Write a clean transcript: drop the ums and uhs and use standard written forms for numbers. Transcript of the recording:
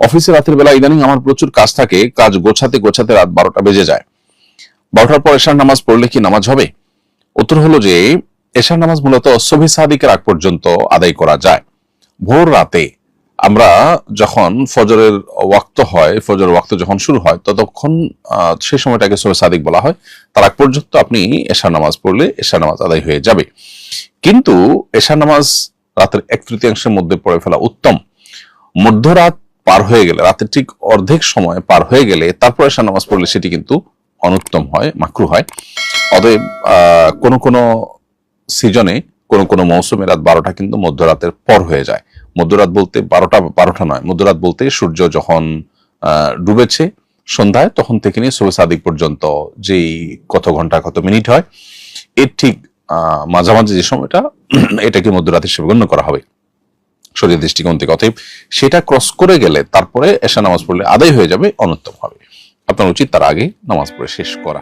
অফিসে রাতের বেলা ইদানিং আমার প্রচুর কাজ থাকে, কাজ গোছাতে গোছাতে রাত 12টা বেজে যায়। 12টার পর এশার নামাজ পড়লে কি নামাজ হবে? উত্তর হলো যে এশার নামাজ মূলত সুবহি সাদিকের আগ পর্যন্ত আদায় করা যায়। ভোর রাতে আমরা যখন ফজরের ওয়াক্ত হয়, ফজরের ওয়াক্ত যখন শুরু হয়, ততক্ষণ সেই সময়টাকে সুবহি সাদিক বলা হয়। তার আগ পর্যন্ত আপনি এশার নামাজ পড়লে এশার নামাজ আদায় হয়ে যাবে। কিন্তু এশার নামাজ রাতের 1/3 মধ্যে পড়ে ফেলা উত্তম। মধ্যরাত পার হয়ে গেলে, রাতের ঠিক অর্ধেক সময় পার হয়ে গেলে তারপর এশার নামাজ পড়লে সেটি কিন্তু অনুত্তম হয়, মাকরু হয়। অতএব কোন কোন সিজনে, কোন কোন মৌসুমে রাত 12টা কিন্তু মধ্যরাতের পর হয়ে যায়। মধ্যরাত বলতে 12টা নয়, মধ্যরাত বলতে সূর্য যখন ডুবেছে সন্ধ্যায়, তখন থেকে নিয়ে সুবহি সাদিক পর্যন্ত যেই কত ঘন্টা কত মিনিট হয়, এর ঠিক মাঝামাঝি যে সময়টা, এটাকে মধ্যরাত হিসেবে গণ্য করা হবে শরীয়তের দৃষ্টিকোণ থেকে। অতএব সেটা ক্রস করে গেলে তারপরে এশা নামাজ পড়লে আদায় হয়ে যাবে, অনুত্তম হবে। আপনার উচিত তার আগে নামাজ পড়ে শেষ করা।